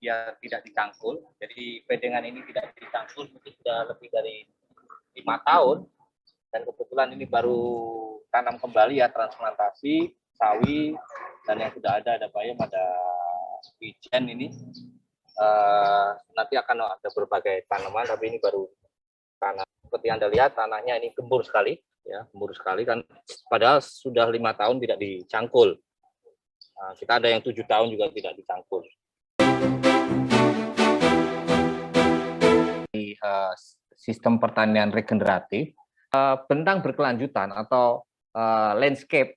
dia tidak dicangkul. Jadi bedengan ini tidak dicangkul sudah lebih dari 5 tahun, dan kebetulan ini baru tanam kembali ya, transplantasi sawi, dan yang sudah ada bayam, ada wijen ini. Nanti akan ada berbagai tanaman, tapi ini baru tanah. Seperti Anda lihat, tanahnya ini gembur sekali, ya, gembur sekali, kan padahal sudah 5 tahun tidak dicangkul. Kita ada yang 7 tahun juga tidak dicangkul. Sistem pertanian regeneratif, bentang berkelanjutan atau landscape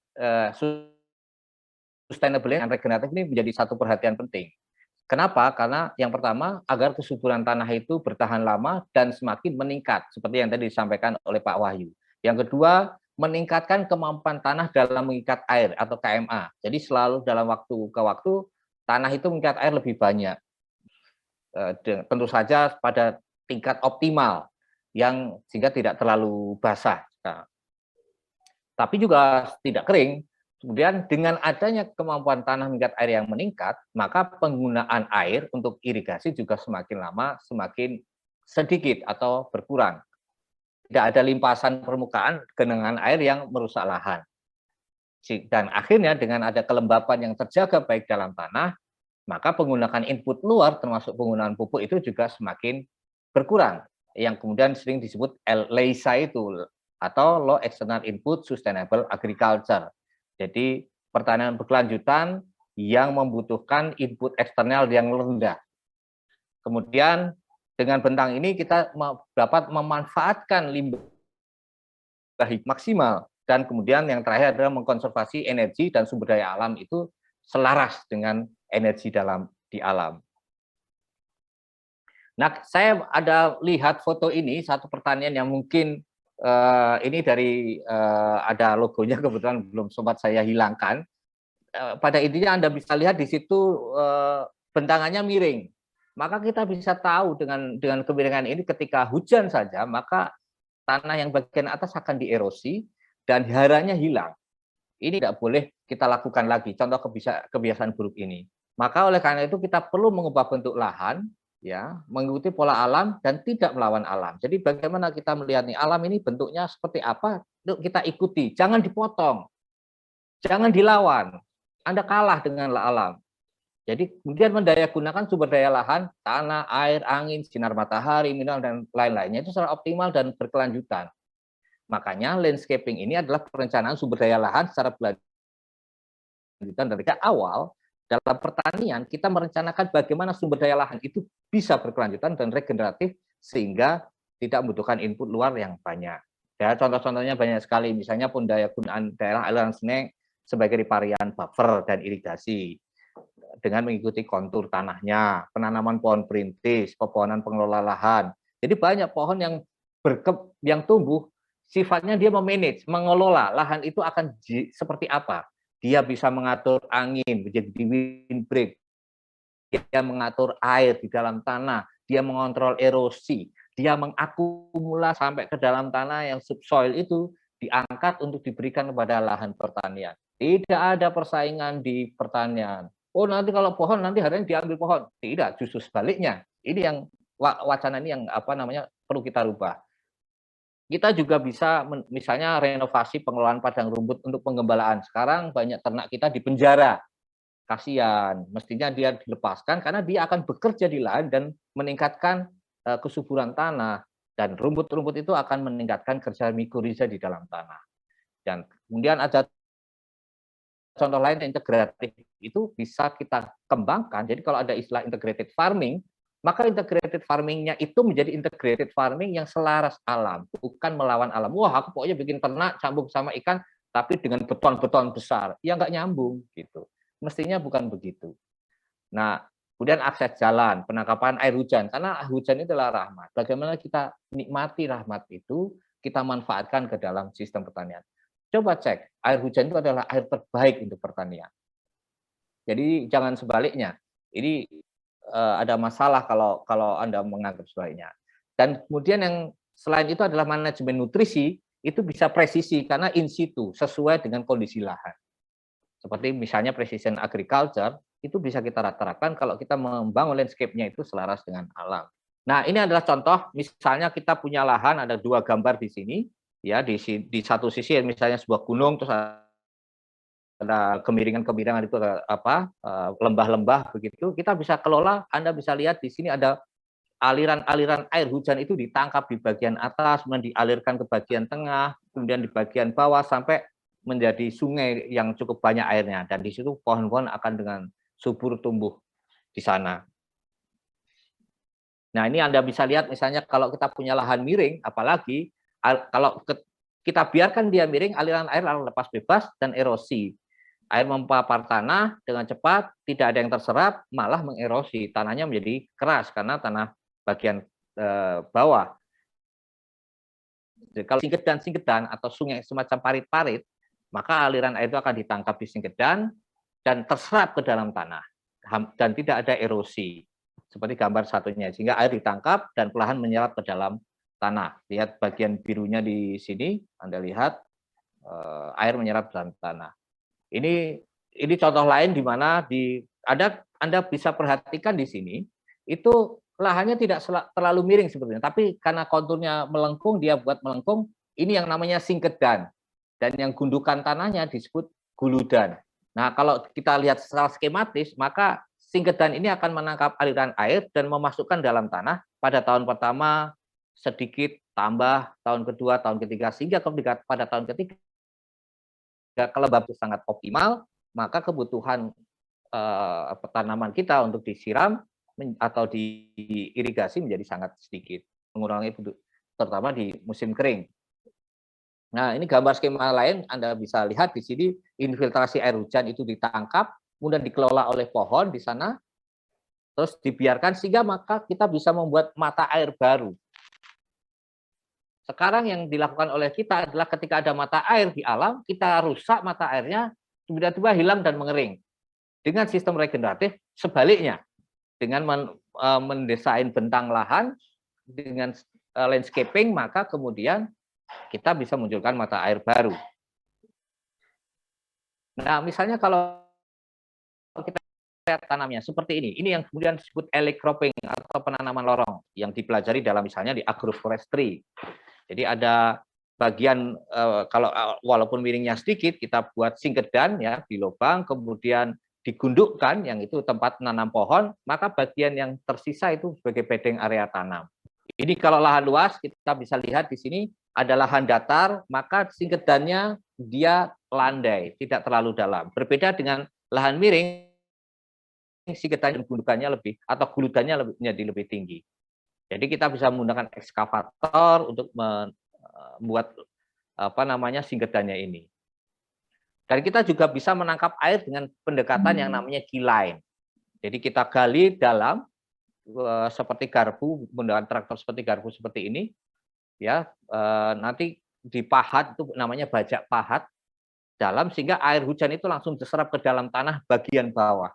sustainable dan regeneratif ini menjadi satu perhatian penting. Kenapa? Karena yang pertama, agar kesuburan tanah itu bertahan lama dan semakin meningkat, seperti yang tadi disampaikan oleh Pak Wahyu. Yang kedua, meningkatkan kemampuan tanah dalam mengikat air atau KMA. Jadi selalu dalam waktu ke waktu, tanah itu mengikat air lebih banyak. Tentu saja pada tingkat optimal, yang sehingga tidak terlalu basah. Nah, tapi juga tidak kering. Kemudian dengan adanya kemampuan tanah mengikat air yang meningkat, maka penggunaan air untuk irigasi juga semakin lama semakin sedikit atau berkurang. Tidak ada limpasan permukaan genangan air yang merusak lahan. Dan akhirnya dengan ada kelembapan yang terjaga baik dalam tanah, maka penggunaan input luar termasuk penggunaan pupuk itu juga semakin berkurang. Yang kemudian sering disebut LESA itu, atau Low External Input Sustainable Agriculture. Jadi pertanian berkelanjutan yang membutuhkan input eksternal yang rendah. Kemudian dengan bentang ini kita dapat memanfaatkan limbah maksimal, dan kemudian yang terakhir adalah mengkonservasi energi dan sumber daya alam itu selaras dengan energi di alam. Nah, saya ada lihat foto ini, satu pertanian yang mungkin ini dari ada logonya, kebetulan belum sempat saya hilangkan. Pada intinya Anda bisa lihat di situ bentangannya miring. Maka kita bisa tahu dengan kemiringan ini ketika hujan saja, maka tanah yang bagian atas akan dierosi dan haranya hilang. Ini tidak boleh kita lakukan lagi, contoh kebiasaan buruk ini. Maka oleh karena itu kita perlu mengubah bentuk lahan, ya, mengikuti pola alam dan tidak melawan alam. Jadi bagaimana kita melihat nih, alam ini bentuknya seperti apa, yuk kita ikuti, jangan dipotong, jangan dilawan. Anda kalah dengan alam. Jadi kemudian mendayagunakan sumber daya lahan, tanah, air, angin, sinar matahari, mineral dan lain-lainnya itu secara optimal dan berkelanjutan. Makanya landscaping ini adalah perencanaan sumber daya lahan secara berkelanjutan dari awal. Dalam pertanian, kita merencanakan bagaimana sumber daya lahan itu bisa berkelanjutan dan regeneratif sehingga tidak membutuhkan input luar yang banyak. Ya, contoh-contohnya banyak sekali, misalnya pendayagunaan daerah aliran sungai sebagai riparian buffer dan irigasi dengan mengikuti kontur tanahnya, penanaman pohon perintis, pepohonan pengelola lahan. Jadi banyak pohon yang tumbuh sifatnya dia memanage, mengelola lahan itu akan seperti apa. Dia bisa mengatur angin menjadi windbreak, dia mengatur air di dalam tanah, dia mengontrol erosi, dia mengakumulasi sampai ke dalam tanah yang subsoil itu diangkat untuk diberikan kepada lahan pertanian. Tidak ada persaingan di pertanian. Oh, nanti kalau pohon nanti harganya diambil pohon. Tidak, justru sebaliknya. Ini yang wacana ini yang perlu kita rubah. Kita juga bisa misalnya renovasi pengelolaan padang rumput untuk penggembalaan. Sekarang banyak ternak kita di penjara. Kasihan, mestinya dia dilepaskan karena dia akan bekerja di lahan dan meningkatkan kesuburan tanah, dan rumput-rumput itu akan meningkatkan kerja mikoriza di dalam tanah. Dan kemudian ada contoh lain integratif itu bisa kita kembangkan. Jadi kalau ada istilah integrated farming, maka integrated farming-nya itu menjadi integrated farming yang selaras alam, bukan melawan alam. Wah, aku pokoknya bikin ternak campur sama ikan, tapi dengan beton-beton besar. Ya nggak nyambung gitu. Mestinya bukan begitu. Nah, kemudian akses jalan, penangkapan air hujan, karena hujan itu adalah rahmat. Bagaimana kita nikmati rahmat itu, kita manfaatkan ke dalam sistem pertanian. Coba cek, air hujan itu adalah air terbaik untuk pertanian. Jadi jangan sebaliknya. Ini ada masalah kalau Anda menganggap sebaliknya. Dan kemudian yang selain itu adalah manajemen nutrisi, itu bisa presisi karena in situ, sesuai dengan kondisi lahan. Seperti misalnya precision agriculture, itu bisa kita terapkan kalau kita membangun landscape-nya itu selaras dengan alam. Nah, ini adalah contoh, misalnya kita punya lahan, ada 2 gambar di sini, ya, di satu sisi misalnya sebuah gunung, terus ada kemiringan-kemiringan itu, lembah-lembah begitu, kita bisa kelola. Anda bisa lihat di sini ada aliran-aliran air hujan itu ditangkap di bagian atas, kemudian dialirkan ke bagian tengah, kemudian di bagian bawah sampai menjadi sungai yang cukup banyak airnya, dan di situ pohon-pohon akan dengan subur tumbuh di sana. Nah, ini Anda bisa lihat misalnya kalau kita punya lahan miring, apalagi kalau kita biarkan dia miring, aliran air lalu lepas bebas dan erosi. Air mempapar tanah dengan cepat, tidak ada yang terserap, malah mengerosi. Tanahnya menjadi keras karena tanah bagian bawah. Jadi, kalau singkedan atau sungai semacam parit-parit, maka aliran air itu akan ditangkap di singkedan dan terserap ke dalam tanah dan tidak ada erosi seperti gambar satunya, sehingga air ditangkap dan perlahan menyerap ke dalam tanah. Lihat bagian birunya di sini, Anda lihat air menyerap dalam tanah. Ini contoh lain di mana Anda bisa perhatikan di sini itu lahannya tidak terlalu miring sebetulnya, tapi karena konturnya melengkung, dia buat melengkung. Ini yang namanya singkedan, dan yang gundukan tanahnya disebut guludan. Nah, kalau kita lihat secara skematis, maka singkedan ini akan menangkap aliran air dan memasukkan dalam tanah pada tahun pertama sedikit, tambah tahun kedua, tahun ketiga, sehingga pada tahun ketiga kelembaban itu sangat optimal, maka kebutuhan tanaman kita untuk disiram atau diirigasi menjadi sangat sedikit, mengurangi terutama di musim kering. Nah, ini gambar skema lain, Anda bisa lihat di sini infiltrasi air hujan itu ditangkap, kemudian dikelola oleh pohon di sana, terus dibiarkan sehingga maka kita bisa membuat mata air baru. Sekarang yang dilakukan oleh kita adalah ketika ada mata air di alam, kita rusak mata airnya, tiba-tiba hilang dan mengering. Dengan sistem regeneratif, sebaliknya, dengan mendesain bentang lahan, dengan landscaping, maka kemudian kita bisa munculkan mata air baru. Nah, misalnya kalau kita lihat tanamnya seperti ini yang kemudian disebut elite cropping atau penanaman lorong, yang dipelajari dalam misalnya di agroforestry. Jadi ada bagian kalau walaupun miringnya sedikit, kita buat singkedan ya di lubang, kemudian digundukkan, yang itu tempat menanam pohon, maka bagian yang tersisa itu sebagai bedeng area tanam. Ini kalau lahan luas, kita bisa lihat di sini ada lahan datar, maka singkedannya dia landai, tidak terlalu dalam. Berbeda dengan lahan miring, singkedan gundukannya lebih atau guludannya lebih tinggi. Jadi kita bisa menggunakan ekskavator untuk membuat singkedannya ini. Dan kita juga bisa menangkap air dengan pendekatan yang namanya keyline. Jadi kita gali dalam seperti garpu, menggunakan traktor seperti garpu seperti ini, ya nanti dipahat, itu namanya bajak pahat dalam, sehingga air hujan itu langsung diserap ke dalam tanah bagian bawah,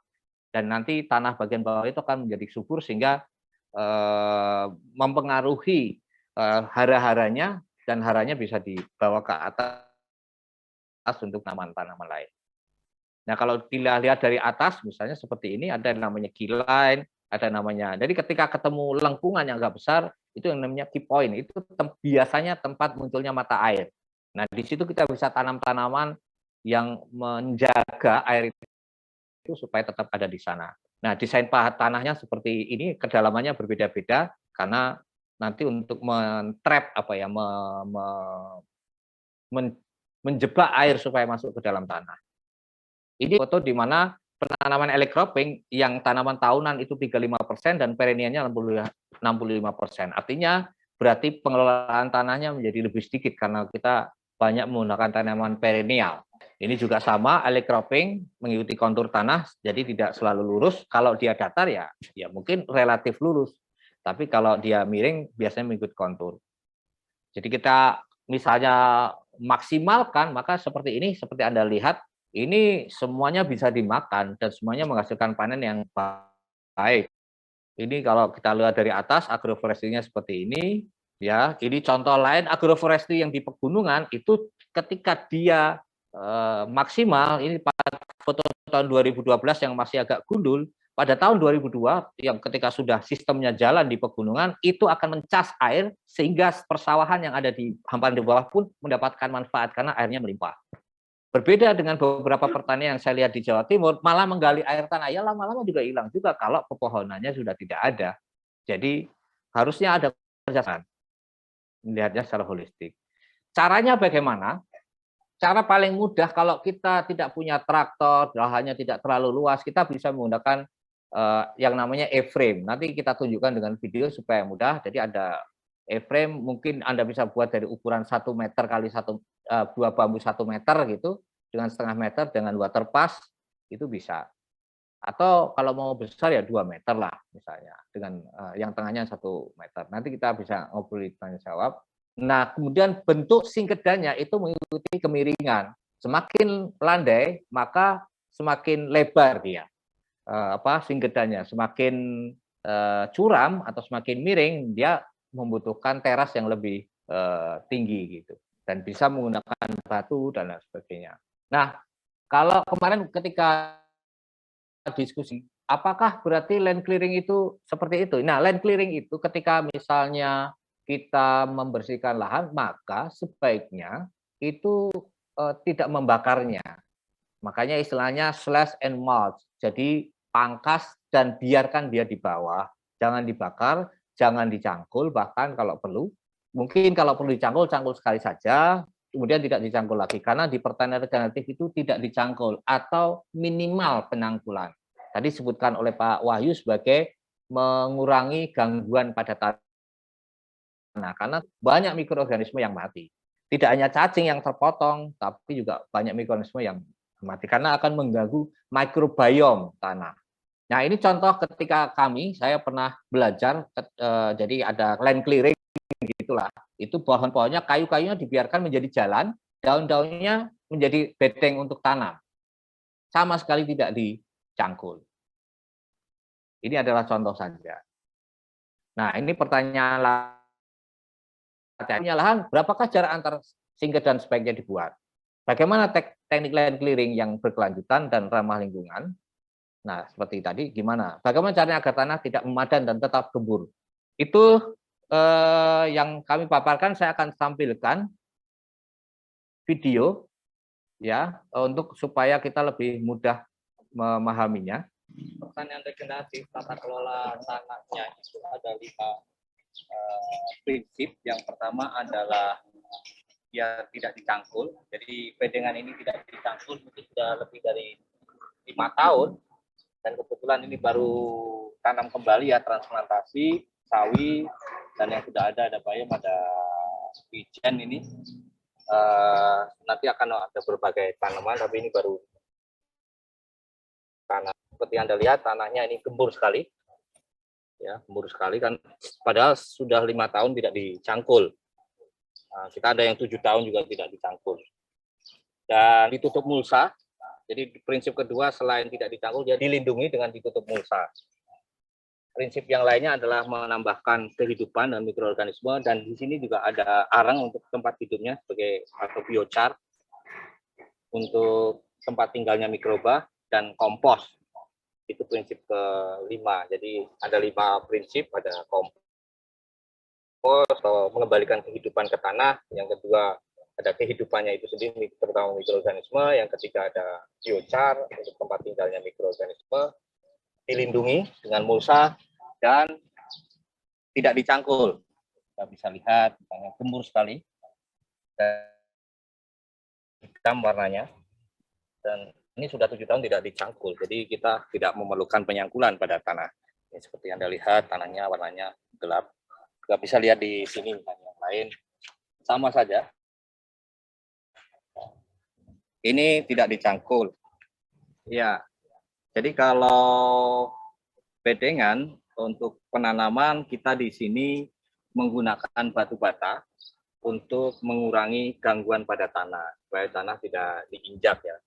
dan nanti tanah bagian bawah itu akan menjadi subur sehingga mempengaruhi hara-haranya, dan haranya bisa dibawa ke atas untuk tanaman-tanaman lain. Nah, kalau dilihat dari atas, misalnya seperti ini, ada yang namanya key line, ada namanya. Jadi ketika ketemu lengkungan yang agak besar, itu yang namanya key point. Itu biasanya tempat munculnya mata air. Nah, di situ kita bisa tanam tanaman yang menjaga air itu supaya tetap ada di sana. Nah, desain pahat tanahnya seperti ini, kedalamannya berbeda-beda karena nanti untuk mentrap menjebak air supaya masuk ke dalam tanah. Ini foto di mana penanaman elite cropping yang tanaman tahunan itu 35% dan perennialnya 65%. Artinya berarti pengelolaan tanahnya menjadi lebih sedikit karena kita banyak menggunakan tanaman perennial. Ini juga sama, elite cropping mengikuti kontur tanah, jadi tidak selalu lurus. Kalau dia datar ya mungkin relatif lurus. Tapi kalau dia miring biasanya mengikuti kontur. Jadi kita misalnya maksimalkan, maka seperti ini, seperti Anda lihat, ini semuanya bisa dimakan dan semuanya menghasilkan panen yang baik. Ini kalau kita lihat dari atas, agroforestry-nya seperti ini, ya. Ini contoh lain agroforestry yang di pegunungan itu ketika dia maksimal, ini foto tahun 2012 yang masih agak gundul, pada tahun 2002 yang ketika sudah sistemnya jalan di pegunungan itu akan mencas air sehingga persawahan yang ada di hamparan di bawah pun mendapatkan manfaat karena airnya melimpah. Berbeda dengan beberapa pertanian yang saya lihat di Jawa Timur, malah menggali air tanah ya lama-lama juga hilang juga kalau pepohonannya sudah tidak ada. Jadi harusnya ada kerjasama melihatnya secara holistik. Caranya bagaimana? Cara paling mudah kalau kita tidak punya traktor, lahannya tidak terlalu luas, kita bisa menggunakan yang namanya E-frame. Nanti kita tunjukkan dengan video supaya mudah. Jadi ada E-frame, mungkin Anda bisa buat dari ukuran 1 meter kali 2 bambu 1 meter gitu, dengan setengah meter dengan water pass, itu bisa. Atau kalau mau besar ya 2 meter lah misalnya, dengan yang tengahnya 1 meter. Nanti kita bisa ngobrol tanya jawab. Nah, kemudian bentuk singkedannya itu mengikuti kemiringan. Semakin landai, maka semakin lebar dia. Singkedannya. Semakin curam atau semakin miring, dia membutuhkan teras yang lebih tinggi gitu. Dan bisa menggunakan batu dan lain sebagainya. Nah, kalau kemarin ketika diskusi, apakah berarti land clearing itu seperti itu? Nah, land clearing itu ketika misalnya kita membersihkan lahan, maka sebaiknya itu tidak membakarnya. Makanya istilahnya slash and mulch. Jadi pangkas dan biarkan dia di bawah. Jangan dibakar, jangan dicangkul, bahkan kalau perlu. Mungkin kalau perlu dicangkul, cangkul sekali saja, kemudian tidak dicangkul lagi. Karena di pertanian regeneratif itu tidak dicangkul atau minimal penangkulan. Tadi disebutkan oleh Pak Wahyu sebagai mengurangi gangguan pada tanah. Nah, karena banyak mikroorganisme yang mati. Tidak hanya cacing yang terpotong, tapi juga banyak mikroorganisme yang mati karena akan mengganggu mikrobiom tanah. Nah, ini contoh ketika saya pernah belajar, jadi ada land clearing gitulah. Itu pohon-pohonnya, kayu-kayunya dibiarkan menjadi jalan, daun-daunnya menjadi bedeng untuk tanam. Sama sekali tidak dicangkul. Ini adalah contoh saja. Nah, ini pertanyaan lahan, berapakah jarak antar singket dan sebaiknya dibuat? Bagaimana teknik land clearing yang berkelanjutan dan ramah lingkungan? Nah, seperti tadi, gimana? Bagaimana caranya agar tanah tidak memadan dan tetap gembur? Itu yang kami paparkan, saya akan tampilkan video ya untuk supaya kita lebih mudah memahaminya. Pertanian regeneratif tata kelola tanahnya itu ada 5 prinsip. Yang pertama adalah ya tidak dicangkul. Jadi bedengan ini tidak dicangkul mungkin sudah lebih dari 5 tahun. Dan kebetulan ini baru tanam kembali ya, transplantasi, sawi, dan yang sudah ada bayam, ada wijen ini. Nanti akan ada berbagai tanaman, tapi ini baru tanah. Seperti Anda lihat, tanahnya ini gembur sekali. Ya, gembur sekali kan, padahal sudah 5 tahun tidak dicangkul. Nah, kita ada yang 7 tahun juga tidak dicangkul. Dan ditutup mulsa. Jadi prinsip kedua, selain tidak dicangkul, dia dilindungi dengan ditutup mulsa. Prinsip yang lainnya adalah menambahkan kehidupan dan mikroorganisme, dan di sini juga ada arang untuk tempat hidupnya sebagai atau biochar untuk tempat tinggalnya mikroba, dan kompos. Itu prinsip kelima. Jadi ada 5 prinsip, ada kompos atau mengembalikan kehidupan ke tanah, yang kedua ada kehidupannya itu sendiri, terutama mikroorganisme, yang ketiga ada biochar untuk tempat tinggalnya mikroorganisme, dilindungi dengan mulsa, dan tidak dicangkul. Kita bisa lihat, misalnya gembur sekali, dan hitam warnanya, dan ini sudah 7 tahun tidak dicangkul, jadi kita tidak memerlukan penyangkulan pada tanah. Ini seperti Anda lihat, tanahnya warnanya gelap. Nggak bisa lihat di sini, misalnya yang lain, sama saja. Ini tidak dicangkul. Ya, jadi kalau bedengan untuk penanaman, kita di sini menggunakan batu bata untuk mengurangi gangguan pada tanah, supaya tanah tidak diinjak ya.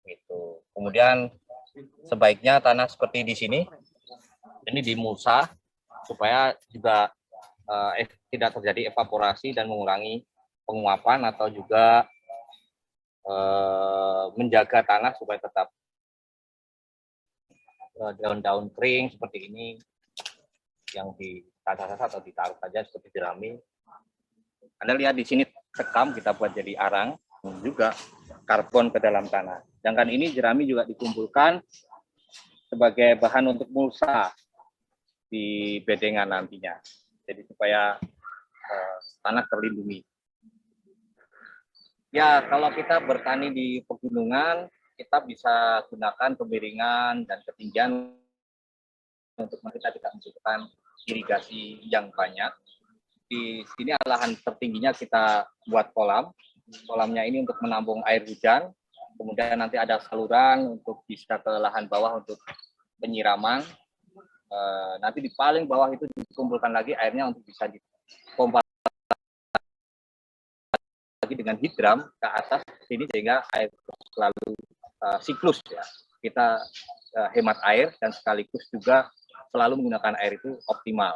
Gitu. Kemudian sebaiknya tanah seperti di sini, ini dimulsa supaya juga tidak terjadi evaporasi dan mengurangi penguapan atau juga menjaga tanah supaya tetap daun-daun kering seperti ini yang ditata-tata atau ditaruh saja seperti jerami. Anda lihat di sini sekam kita buat jadi arang, juga karbon ke dalam tanah. Sedangkan ini jerami juga dikumpulkan sebagai bahan untuk mulsa di bedengan nantinya. Jadi supaya tanah terlindungi. Ya, kalau kita bertani di pegunungan, kita bisa gunakan kemiringan dan ketinggian untuk kita tidak membutuhkan irigasi yang banyak. Di sini lahan tertingginya kita buat kolam. Kolamnya ini untuk menampung air hujan. Kemudian nanti ada saluran untuk bisa ke lahan bawah untuk penyiraman. Nanti di paling bawah itu dikumpulkan lagi airnya untuk bisa dipompa lagi dengan hidram ke atas sini sehingga air selalu siklus ya. Kita hemat air dan sekaligus juga selalu menggunakan air itu optimal.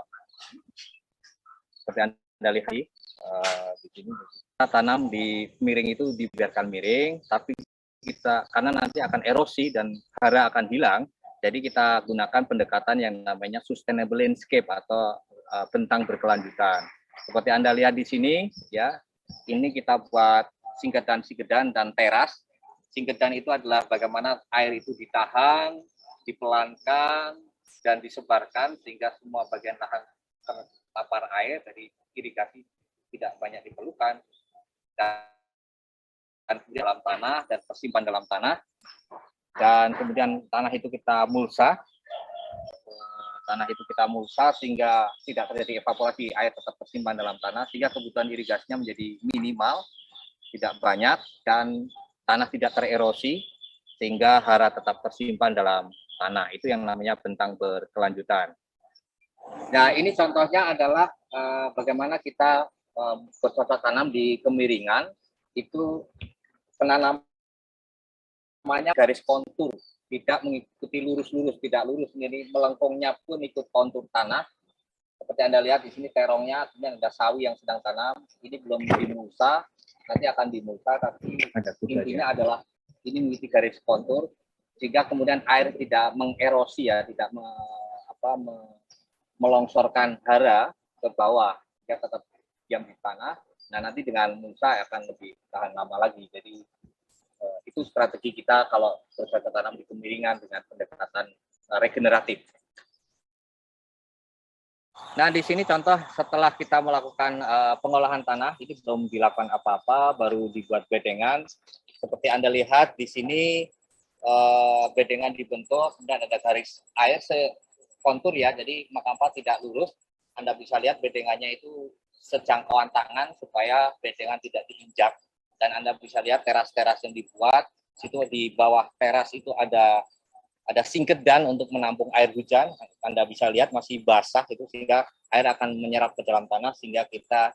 Seperti Anda lihat di sini, kita tanam di miring itu dibiarkan miring, tapi kita karena nanti akan erosi dan hara akan hilang, jadi kita gunakan pendekatan yang namanya sustainable landscape atau bentang berkelanjutan. Seperti Anda lihat di sini, ya, ini kita buat singkedan dan teras. Singkedan itu adalah bagaimana air itu ditahan, dipelankan, dan disebarkan sehingga semua bagian lahan terpapar air, dari irigasi tidak banyak diperlukan, dan dalam tanah dan tersimpan dalam tanah. Dan kemudian tanah itu kita mulsa, sehingga tidak terjadi evaporasi, air tetap tersimpan dalam tanah sehingga kebutuhan irigasinya menjadi minimal, tidak banyak, dan tanah tidak tererosi sehingga hara tetap tersimpan dalam tanah. Itu yang namanya bentang berkelanjutan. Nah, ini contohnya adalah bagaimana kita bercocok tanam di kemiringan. Itu penanamannya garis kontur, tidak mengikuti lurus-lurus, tidak lurus, jadi melengkungnya pun ikut kontur tanah. Seperti Anda lihat di sini terongnya, kemudian ada sawi yang sedang tanam. Ini belum dimulsa, nanti akan dimulsa, tapi intinya adalah ini mengikuti garis kontur sehingga kemudian air tidak mengerosi ya, tidak melongsorkan hara ke bawah, dia tetap diam di tanah. Nah, nanti dengan mulsa akan lebih tahan lama lagi. Jadi itu strategi kita kalau bercocok tanam di kemiringan dengan pendekatan regeneratif. Nah, di sini contoh setelah kita melakukan pengolahan tanah, ini belum dilakukan apa-apa, baru dibuat bedengan. Seperti Anda lihat di sini bedengan dibentuk, kemudian ada garis air kontur ya, jadi maka tidak lurus. Anda bisa lihat bedengannya itu sejangkauan tangan supaya bedengan tidak diinjak. Dan Anda bisa lihat teras-teras yang dibuat, situ di bawah teras itu ada singkedan untuk menampung air hujan. Anda bisa lihat masih basah itu sehingga air akan menyerap ke dalam tanah sehingga kita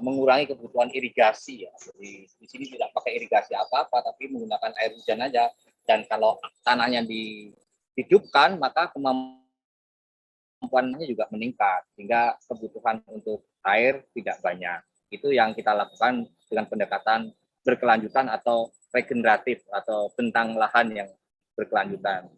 mengurangi kebutuhan irigasi ya. Jadi di sini tidak pakai irigasi apa-apa tapi menggunakan air hujan aja. Dan kalau tanahnya dihidupkan maka kemampuannya juga meningkat sehingga kebutuhan untuk air tidak banyak. Itu yang kita lakukan dengan pendekatan berkelanjutan atau regeneratif atau bentang lahan yang berkelanjutan.